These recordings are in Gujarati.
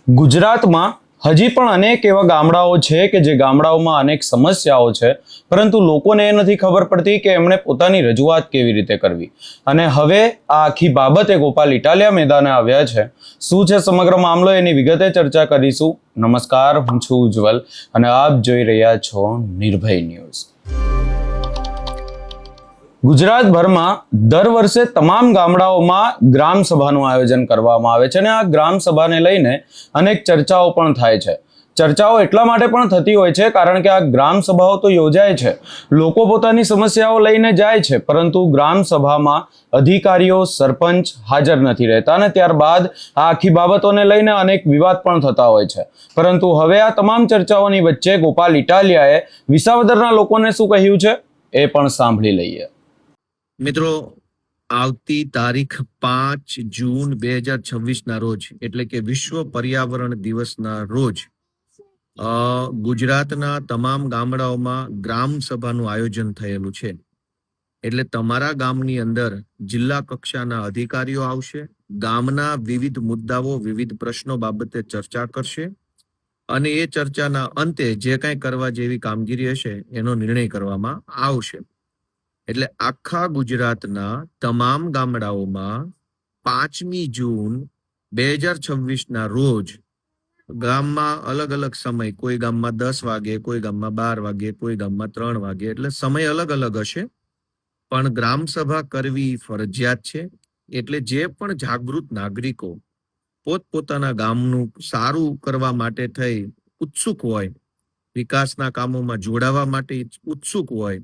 ગુજરાતમાં હજી પણ અનેક એવા ગામડાઓ છે કે જે ગામડાઓમાં અનેક સમસ્યાઓ છે, પરંતુ લોકોને એ નથી ખબર પડતી કે એમણે પોતાની રજૂઆત કેવી રીતે કરવી. અને હવે આ આખી બાબતે ગોપાલ ઇટાલિયા મેદાને આવ્યા છે. શું છે સમગ્ર મામલો, એની વિગતે ચર્ચા કરીશું. નમસ્કાર, હું છું ઉજ્જવલ અને આપ જોઈ રહ્યા છો નિર્ભય ન્યૂઝ. ગુજરાતભરમાં દર વર્ષે તમામ ગામડાઓમાં ગ્રામ સભાનું આયોજન કરવામાં આવે છે અને આ ગ્રામ સભાને લઈને અનેક ચર્ચાઓ પણ થાય છે. ચર્ચાઓ એટલા માટે પણ થતી હોય છે કારણ કે આ ગ્રામ સભાઓ તો યોજાય છે, લોકો પોતાની સમસ્યાઓ લઈને જાય છે, પરંતુ ગ્રામ સભામાં અધિકારીઓ, સરપંચ હાજર નથી રહેતા અને ત્યારબાદ આ આખી બાબતોને લઈને અનેક વિવાદ પણ થતા હોય છે. પરંતુ હવે આ તમામ ચર્ચાઓની વચ્ચે ગોપાલ ઇટાલિયાએ વિસાવદરના લોકોને શું કહ્યું છે એ પણ સાંભળી લઈએ. મિત્રો, આવતી તારીખ 5 જૂન 2026 ના રોજ એટલે કે વિશ્વ પર્યાવરણ દિવસના રોજ ગુજરાતના તમામ ગામડાઓમાં ગ્રામ સભાનું આયોજન થયેલું છે. એટલે તમારા ગામની અંદર જિલ્લા કક્ષાના અધિકારીઓ આવશે, ગામના વિવિધ મુદ્દાઓ, વિવિધ પ્રશ્નો બાબતે ચર્ચા કરશે અને એ ચર્ચાના અંતે જે કાંઈ કરવા જેવી કામગીરી હશે એનો નિર્ણય કરવામાં આવશે. એટલે આખા ગુજરાતના તમામ ગામડાઓમાં 5મી જૂન 2026 ના રોજ ગામમાં અલગ અલગ સમય, કોઈ ગામમાં 10 વાગે, કોઈ ગામમાં 12 વાગે, કોઈ ગામમાં 3 વાગે, એટલે સમય અલગ અલગ હશે, પણ ગ્રામ સભા કરવી ફરજિયાત છે. એટલે જે પણ જાગૃત નાગરિકો પોતપોતાના ગામનું સારું કરવા માટે થઈ ઉત્સુક હોય, વિકાસના કામોમાં જોડાવા માટે ઉત્સુક હોય,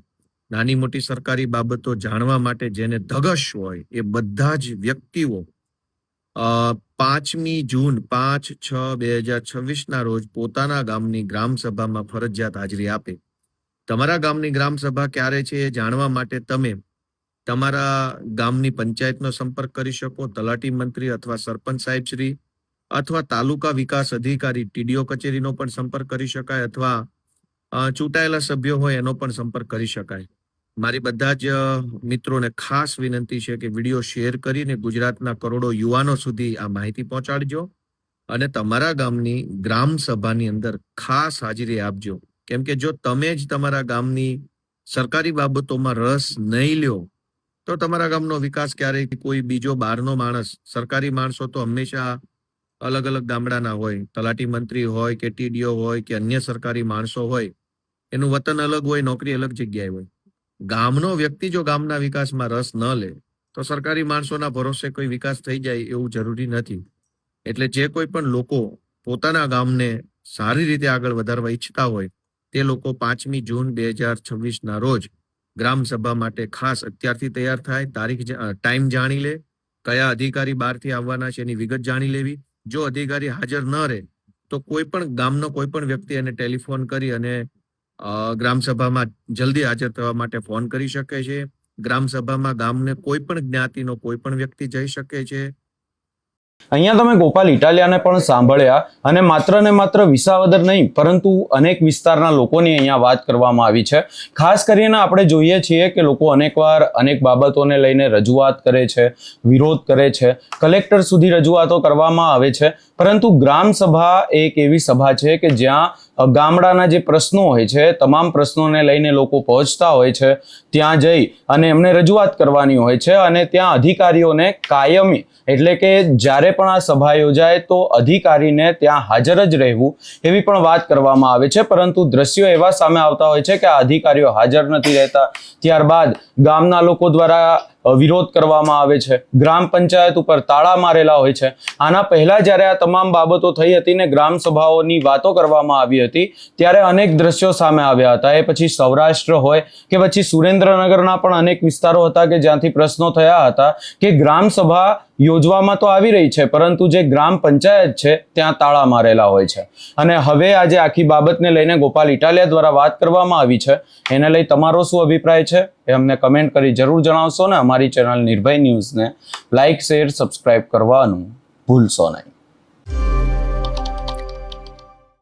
નાની મોટી સરકારી બાબતો જાણવા માટે જેને ધગશ હોય, એ બધા જ વ્યક્તિઓ 5મી જૂન 5/6/2026 ના રોજ પોતાના ગામની ગ્રામ સભામાં ફરજિયાત હાજરી આપે. તમારા ગામની ગ્રામ સભા ક્યારે છે એ જાણવા માટે તમે તમારા ગામની પંચાયતનો સંપર્ક કરી શકો, તલાટી મંત્રી અથવા સરપંચ સાહેબ શ્રી અથવા તાલુકા વિકાસ અધિકારી TDO કચેરીનો પણ સંપર્ક કરી શકાય, અથવા ચૂંટાયેલા સભ્યો હોય એનો પણ સંપર્ક કરી શકાય. મારી બધા જ મિત્રોને ખાસ વિનંતી છે કે વિડીયો શેર કરીને ગુજરાતના કરોડો યુવાનો સુધી આ માહિતી પહોંચાડજો અને તમારા ગામની ગ્રામ સભાની અંદર ખાસ હાજરી આપજો. કેમ કે જો તમે જ તમારા ગામની સરકારી બાબતોમાં રસ નહીં લ્યો તો તમારા ગામનો વિકાસ ક્યારેય કોઈ બીજો બહારનો માણસ, સરકારી માણસો તો હંમેશા અલગ અલગ ગામડાના હોય, તલાટી મંત્રી હોય કે TDO હોય કે અન્ય સરકારી માણસો હોય, એનું વતન અલગ હોય, નોકરી અલગ જગ્યાએ હોય. ગામનો વ્યક્તિ જો ગામના વિકાસમાં રસ ન લે તો સરકારી માણસોના ભરોસે કોઈ વિકાસ થઈ જાય એવું જરૂરી નથી. એટલે જે કોઈ પણ લોકો પોતાના ગામને સારી રીતે આગળ વધારવા ઈચ્છતા હોય તે લોકો 5મી જૂન 2026 ના રોજ ગ્રામ સભા માટે ખાસ અત્યારથી તૈયાર થાય, તારીખ, ટાઈમ જાણી લે, કયા અધિકારી બહારથી આવવાના છે એની વિગત જાણી લેવી. જો અધિકારી હાજર ન રહે તો કોઈ પણ ગામનો કોઈ પણ વ્યક્તિ એને ટેલિફોન કરી અને ગ્રામ સભામાં જલ્દી હાજર થવા માટે ફોન કરી શકે છે. ગ્રામ સભામાં ગામને કોઈ પણ જ્ઞાતિનો કોઈ પણ વ્યક્તિ જઈ શકે છે. અહીંયા તમે ગોપાલ ઇટાલિયાને પણ સાંભળ્યા અને માત્ર ને માત્ર વિસાવદર નહીં પરંતુ અનેક વિસ્તારના લોકોની અહીંયા વાત કરવામાં આવી છે. ખાસ કરીને આપણે જોઈએ છીએ કે લોકો અનેકવાર અનેક બાબતોને લઈને રજૂઆત કરે છે, વિરોધ કરે છે, કલેક્ટર સુધી રજૂઆતો કરવામાં આવે છે, પરંતુ ગ્રામ સભા એક એવી સભા છે કે જ્યાં ગામડાના જે પ્રશ્નો હોય છે, તમામ પ્રશ્નોને લઈને લોકો પહોંચતા હોય છે, ત્યાં જઈ અને એમને રજૂઆત કરવાની હોય છે અને ત્યાં અધિકારીઓને કાયમી, એટલે કે જ્યારે પણ આ સભા યોજાય તો અધિકારીને ત્યાં હાજર જ રહેવું એવી પણ વાત કરવામાં આવે છે. પરંતુ દ્રશ્યો એવા સામે આવતા હોય છે કે આ અધિકારીઓ હાજર નથી રહેતા, ત્યારબાદ ગામના લોકો દ્વારા વિરોધ કરવામાં આવે છે, ગ્રામ પંચાયત ઉપર તાળા મારેલા હોય છે. આના પહેલા જ્યારે આ તમામ બાબતો થઈ હતી ને ગ્રામ સભાઓની વાતો કરવામાં આવી હતી ત્યારે અનેક દ્રશ્યો સામે આવ્યા હતા. એ પછી સૌરાષ્ટ્ર હોય કે પછી સુરેન્દ્રનગરના પણ અનેક વિસ્તારો હતા કે જ્યાંથી પ્રશ્નો થયા હતા કે ગ્રામ સભા યોજવામાં તો આવી રહી છે પરંતુ જે ગ્રામ પંચાયત છે ત્યાં તાળા મારેલા હોય છે. અને હવે આજે આખી બાબતને લઈને ગોપાલ ઇટાલિયા દ્વારા વાત કરવામાં આવી છે, એને લઈ તમારો શું અભિપ્રાય છે એ અમને કમેન્ટ કરી જરૂર જણાવશો ને અમારી ચેનલ નિર્ભય ન્યૂઝને લાઇક, શેર, સબસ્ક્રાઇબ કરવાનું ભૂલશો નહીં.